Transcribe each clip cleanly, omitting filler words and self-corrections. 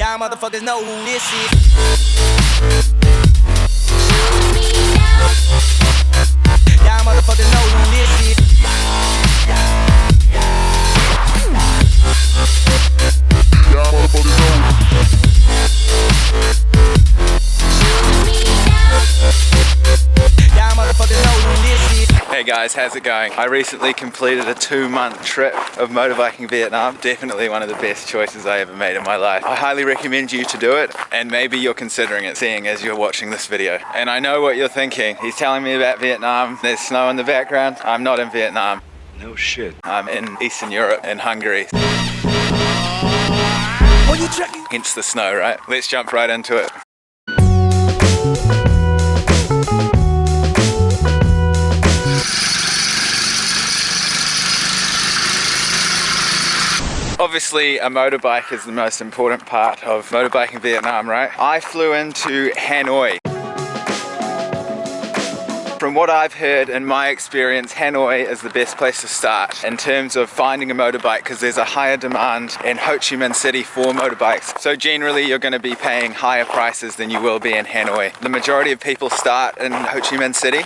Y'all motherfuckers know who this is. Y'all motherfuckers know who this is. Y'all motherfuckers know. Y'all motherfuckers know who this is. Hey guys, how's it going? I recently completed a 2-month trip of motorbiking Vietnam. Definitely one of the best choices I ever made in my life. I highly recommend you to do it, and maybe you're considering it, seeing as you're watching this video. And I know what you're thinking. He's telling me about Vietnam. There's snow in the background. I'm not in Vietnam. No shit. I'm in Eastern Europe, in Hungary. What are you checking? Hence the snow, right? Let's jump right into it. Obviously, a motorbike is the most important part of motorbiking Vietnam, right? I flew into Hanoi. From what I've heard and my experience, Hanoi is the best place to start in terms of finding a motorbike because there's a higher demand in Ho Chi Minh City for motorbikes. So generally you're going to be paying higher prices than you will be in Hanoi. The majority of people start in Ho Chi Minh City.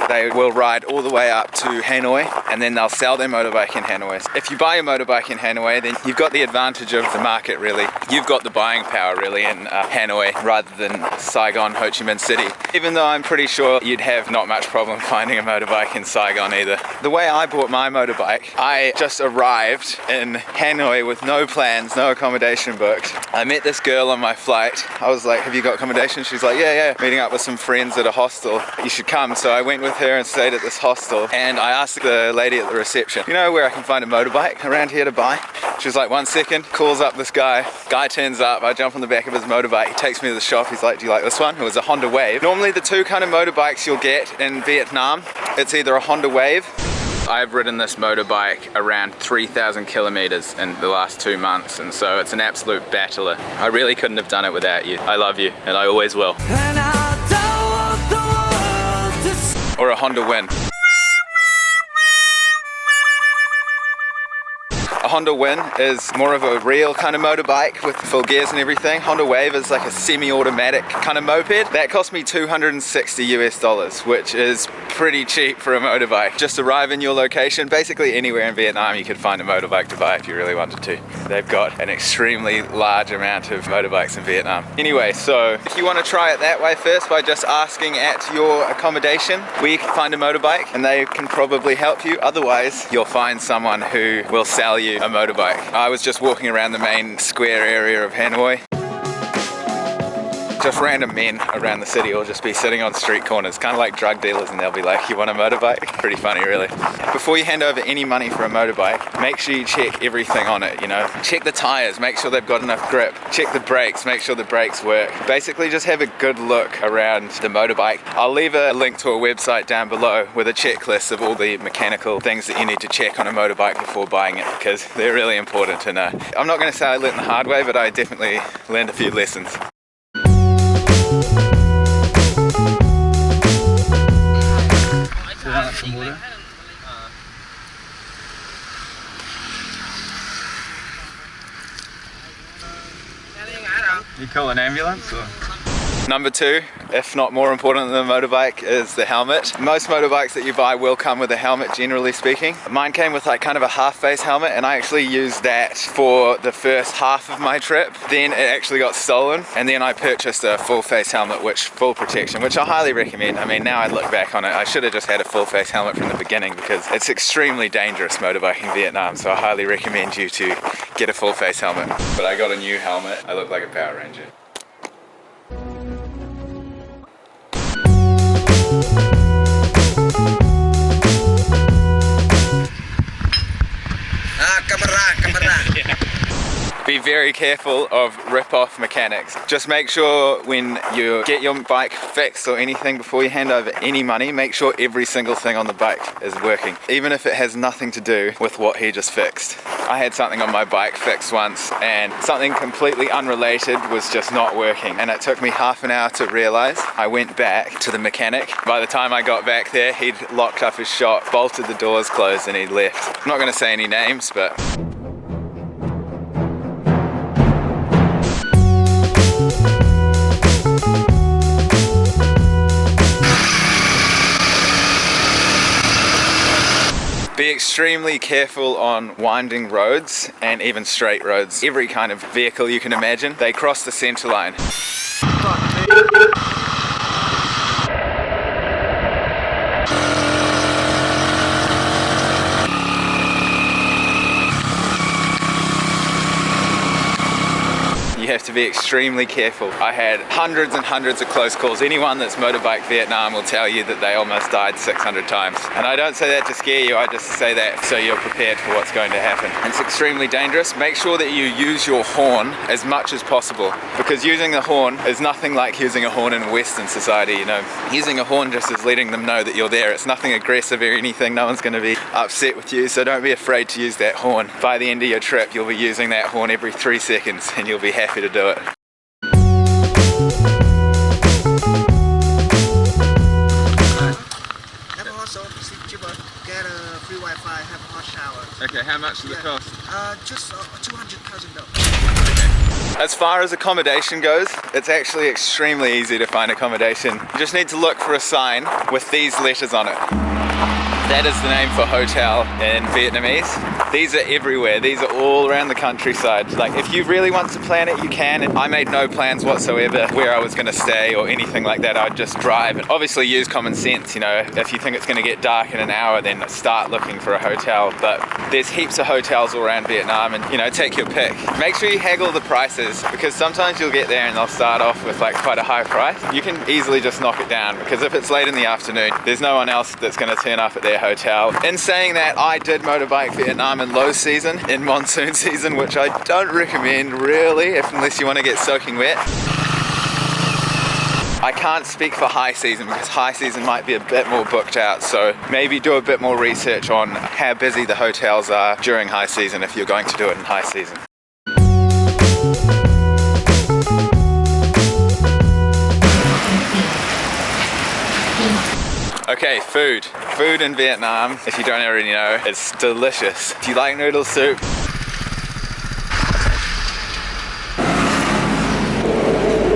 They will ride all the way up to Hanoi and then they'll sell their motorbike in Hanoi. If you buy a motorbike in Hanoi, then you've got the advantage of the market really. You've got the buying power really in Hanoi rather than Saigon, Ho Chi Minh City. Even though I'm pretty sure you'd have not much problem finding a motorbike in Saigon either. The way I bought my motorbike, I just arrived in Hanoi with no plans, no accommodation booked. I met this girl on my flight. I was like, have you got accommodation? She's like, yeah. Meeting up with some friends at a hostel. You should come. So I went with her and stayed at this hostel, and I asked the lady at the reception, you know where I can find a motorbike around here to buy? She was like, 1 second, calls up this guy turns up, I jump on the back of his motorbike, he takes me to the shop, he's like, do you like this one? It was a Honda Wave. Normally the two kind of motorbikes you'll get in Vietnam, it's either a Honda Wave. I've ridden this motorbike around 3,000 kilometers in the last 2 months, and so it's an absolute battler. I really couldn't have done it without you. I love you, and I always will. Or a Honda Win. A Honda Win is more of a real kind of motorbike with full gears and everything. Honda Wave is like a semi-automatic kind of moped. That cost me $260 US, which is pretty cheap for a motorbike. Just arrive in your location, basically anywhere in Vietnam you could find a motorbike to buy if you really wanted to. They've got an extremely large amount of motorbikes in Vietnam. Anyway, so if you want to try it that way first by just asking at your accommodation where you can find a motorbike, and they can probably help you. Otherwise, you'll find someone who will sell you a motorbike. I was just walking around the main square area of Hanoi. Just random men around the city will just be sitting on street corners, kind of like drug dealers, and they'll be like, you want a motorbike? Pretty funny really. Before you hand over any money for a motorbike, make sure you check everything on it, you know. Check the tires, make sure they've got enough grip. Check the brakes, make sure the brakes work. Basically just have a good look around the motorbike. I'll leave a link to a website down below with a checklist of all the mechanical things that you need to check on a motorbike before buying it, because they're really important to know. I'm not going to say I learned the hard way, but I definitely learned a few lessons. Some water? You call an ambulance or? Number 2, if not more important than the motorbike, is the helmet. Most motorbikes that you buy will come with a helmet, generally speaking. Mine came with like kind of a half-face helmet, and I actually used that for the first half of my trip. Then it actually got stolen, and then I purchased a full-face helmet, full protection, which I highly recommend. I mean, now I look back on it, I should have just had a full-face helmet from the beginning, because it's extremely dangerous motorbiking Vietnam, so I highly recommend you to get a full-face helmet. But I got a new helmet. I look like a Power Ranger. Camera. Be very careful of rip-off mechanics. Just make sure when you get your bike fixed or anything, before you hand over any money, make sure every single thing on the bike is working, even if it has nothing to do with what he just fixed. I had something on my bike fixed once, and something completely unrelated was just not working, and it took me half an hour to realize. I went back to the mechanic. By the time I got back there, he'd locked up his shop, bolted the doors closed, and he'd left. I'm not going to say any names, but Be extremely careful on winding roads and even straight roads. Every kind of vehicle you can imagine, they cross the center line. You have to be extremely careful. I had hundreds and hundreds of close calls. Anyone that's motorbiked Vietnam will tell you that they almost died 600 times. And I don't say that to scare you, I just say that so you're prepared for what's going to happen. It's extremely dangerous. Make sure that you use your horn as much as possible, because using the horn is nothing like using a horn in Western society, you know. Using a horn just is letting them know that you're there. It's nothing aggressive or anything. No one's going to be upset with you, so don't be afraid to use that horn. By the end of your trip, you'll be using that horn every 3 seconds and you'll be happy to do it. Have also get a free Wi-Fi, have a hot shower. Okay, how much does it cost? Just $200,000. As far as accommodation goes, it's actually extremely easy to find accommodation. You just need to look for a sign with these letters on it. That is the name for hotel in Vietnamese. These are everywhere. These are all around the countryside. Like, if you really want to plan it, you can. And I made no plans whatsoever where I was going to stay or anything like that. I'd just drive and obviously use common sense. You know, if you think it's going to get dark in an hour, then start looking for a hotel. But there's heaps of hotels all around Vietnam, and you know, take your pick. Make sure you haggle the prices, because sometimes you'll get there and they'll start off with like quite a high price. You can easily just knock it down, because if it's late in the afternoon, there's no one else that's going to turn up at their hotel. In saying that, I did motorbike Vietnam in low season, in monsoon season, which I don't recommend really, unless you want to get soaking wet. I can't speak for high season, because high season might be a bit more booked out, so maybe do a bit more research on how busy the hotels are during high season if you're going to do it in high season. Okay, food. Food in Vietnam, if you don't already know, it's delicious. Do you like noodle soup?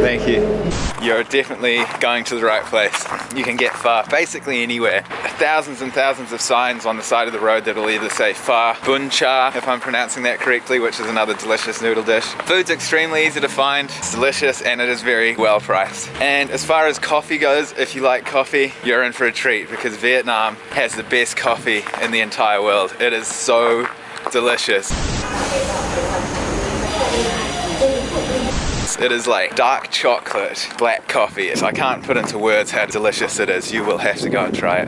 Thank you. You're definitely going to the right place. You can get pho basically anywhere. Thousands and thousands of signs on the side of the road that'll either say pho, bun cha, if I'm pronouncing that correctly, which is another delicious noodle dish. Food's extremely easy to find, it's delicious, and it is very well priced. And as far as coffee goes, if you like coffee, you're in for a treat, because Vietnam has the best coffee in the entire world. It is so delicious. It is like dark chocolate, black coffee. I can't put into words how delicious it is. You will have to go and try it.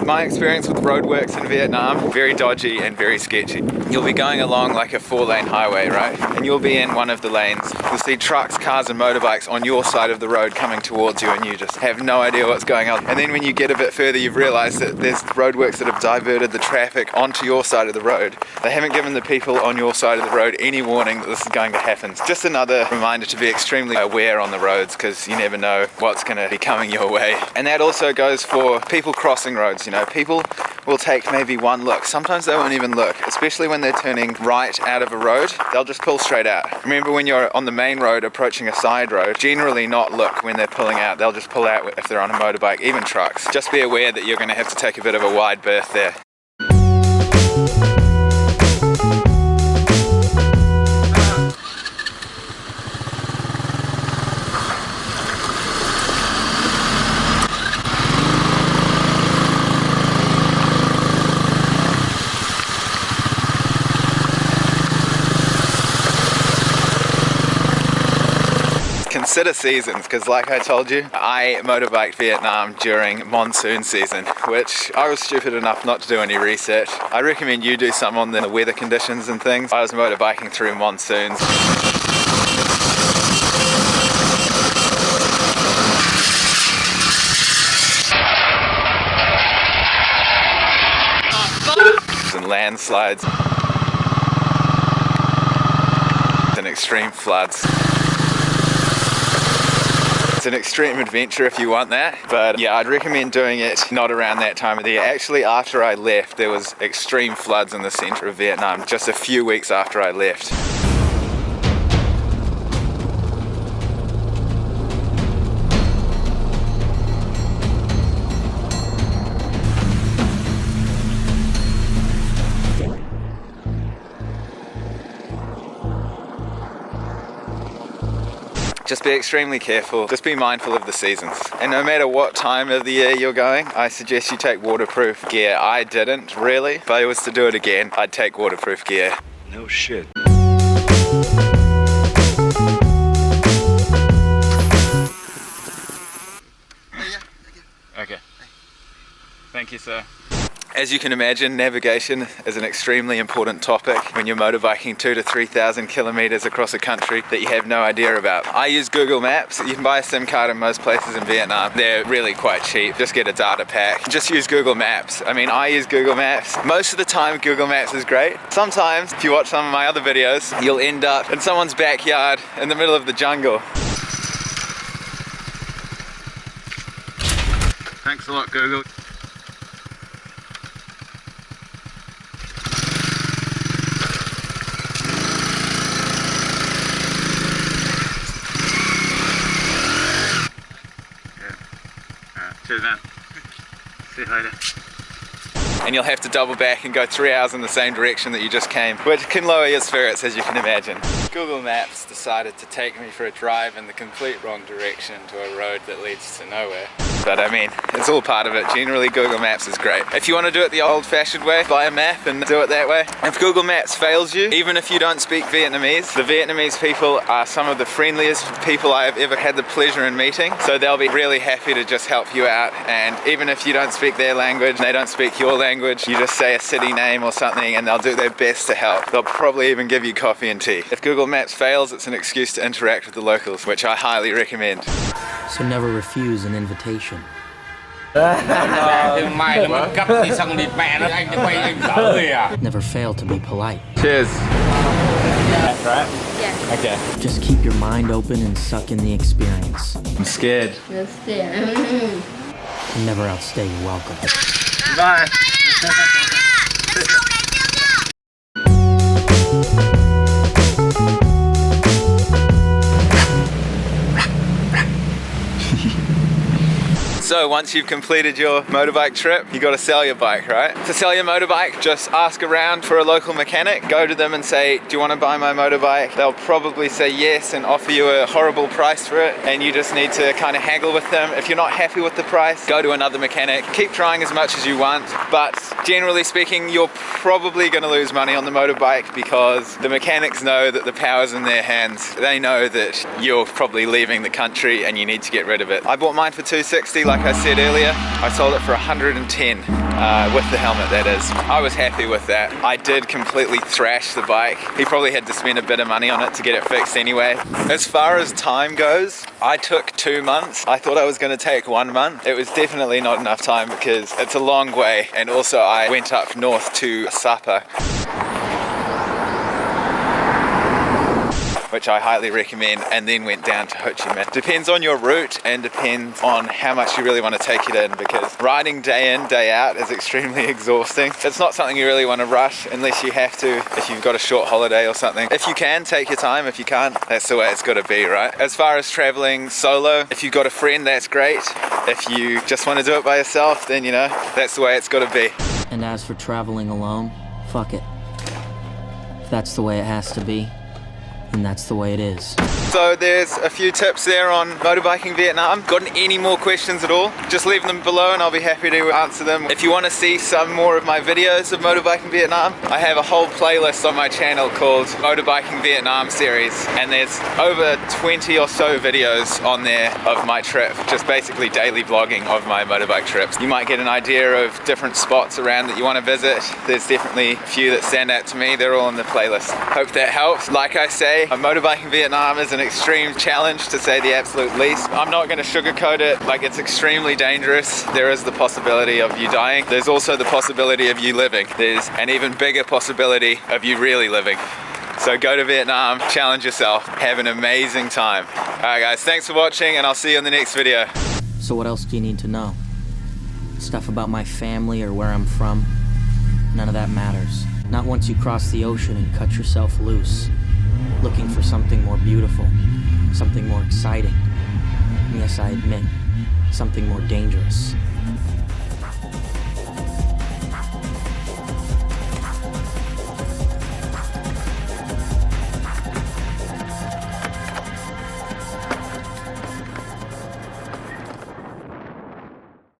My experience with roadworks in Vietnam, very dodgy and very sketchy. You'll be going along like a 4-lane highway, right? And you'll be in one of the lanes. You'll see trucks, cars and motorbikes on your side of the road coming towards you, and you just have no idea what's going on. And then when you get a bit further, you've realized that there's roadworks that have diverted the traffic onto your side of the road. They haven't given the people on your side of the road any warning that this is going to happen. It's just another reminder to be extremely aware on the roads, because you never know what's going to be coming your way. And that also goes for people crossing roads. You know, people will take maybe one look. Sometimes they won't even look, especially when they're turning right out of a road. They'll just pull straight out. Remember, when you're on the main road approaching a side road, generally not look when they're pulling out. They'll just pull out if they're on a motorbike, even trucks. Just be aware that you're going to have to take a bit of a wide berth there. Consider seasons, because like I told you, I motorbiked Vietnam during monsoon season, which I was stupid enough not to do any research. I recommend you do some on the weather conditions and things. I was motorbiking through monsoons. And landslides and extreme floods. It's an extreme adventure if you want that, but yeah, I'd recommend doing it not around that time of the year. Actually, after I left, there was extreme floods in the center of Vietnam just a few weeks after I left. Just be extremely careful, just be mindful of the seasons. And no matter what time of the year you're going, I suggest you take waterproof gear. I didn't really. If I was to do it again, I'd take waterproof gear. No shit. Okay. Thank you, sir. As you can imagine, navigation is an extremely important topic when you're motorbiking 2,000 to 3,000 kilometers across a country that you have no idea about. I use Google Maps. You can buy a SIM card in most places in Vietnam. They're really quite cheap. Just get a data pack. Just use Google Maps. I mean, I use Google Maps. Most of the time, Google Maps is great. Sometimes, if you watch some of my other videos, you'll end up in someone's backyard in the middle of the jungle. Thanks a lot, Google. Cheers, man. See you later. And you'll have to double back and go 3 hours in the same direction that you just came, which can lower your spirits, as you can imagine. Google Maps decided to take me for a drive in the complete wrong direction to a road that leads to nowhere. But I mean, it's all part of it. Generally, Google Maps is great. If you want to do it the old-fashioned way, buy a map and do it that way. If Google Maps fails you, even if you don't speak Vietnamese, the Vietnamese people are some of the friendliest people I have ever had the pleasure in meeting. So they'll be really happy to just help you out. And even if you don't speak their language, they don't speak your language, you just say a city name or something and they'll do their best to help. They'll probably even give you coffee and tea. If Google Maps fails, it's an excuse to interact with the locals, which I highly recommend. So never refuse an invitation. Never fail to be polite. Cheers. That's right? Yeah. Okay. Just keep your mind open and suck in the experience. I'm scared. You're scared. And never outstay your welcome. Bye. So once you've completed your motorbike trip, you got to sell your bike, right? To sell your motorbike, just ask around for a local mechanic, go to them and say, do you want to buy my motorbike? They'll probably say yes and offer you a horrible price for it, and you just need to kind of haggle with them. If you're not happy with the price, go to another mechanic. Keep trying as much as you want, but generally speaking, you're probably going to lose money on the motorbike because the mechanics know that the power's in their hands. They know that you're probably leaving the country and you need to get rid of it. I bought mine for $260, like I said earlier. I sold it for $110 with the helmet, that is. I was happy with that. I did completely thrash the bike. He probably had to spend a bit of money on it to get it fixed anyway. As far as time goes, I took 2 months. I thought I was going to take 1 month. It was definitely not enough time because it's a long way, and also I went up north to Sapa, which I highly recommend, and then went down to Ho Chi Minh. Depends on your route and depends on how much you really want to take it in, because riding day in, day out is extremely exhausting. It's not something you really want to rush unless you have to, if you've got a short holiday or something. If you can, take your time. If you can't, that's the way it's got to be, right? As far as traveling solo, if you've got a friend, that's great. If you just want to do it by yourself, then you know, that's the way it's got to be. And as for traveling alone, fuck it. If that's the way it has to be, and that's the way it is. So there's a few tips there on motorbiking Vietnam. Got any more questions at all? Just leave them below and I'll be happy to answer them. If you want to see some more of my videos of motorbiking Vietnam, I have a whole playlist on my channel called Motorbiking Vietnam series, and there's over 20 or so videos on there of my trip, just basically daily vlogging of my motorbike trips. You might get an idea of different spots around that you want to visit. There's definitely a few that stand out to me. They're all in the playlist. Hope that helps. Like I say, motorbiking Vietnam is an extreme challenge, to say the absolute least. I'm not going to sugarcoat it. Like, it's extremely dangerous. There is the possibility of you dying. There's also the possibility of you living. There's an even bigger possibility of you really living. So go to Vietnam, challenge yourself, have an amazing time. Alright guys, thanks for watching and I'll see you in the next video. So what else do you need to know? Stuff about my family or where I'm from? None of that matters. Not once you cross the ocean and cut yourself loose, looking for something more beautiful, something more exciting, and yes, I admit, something more dangerous.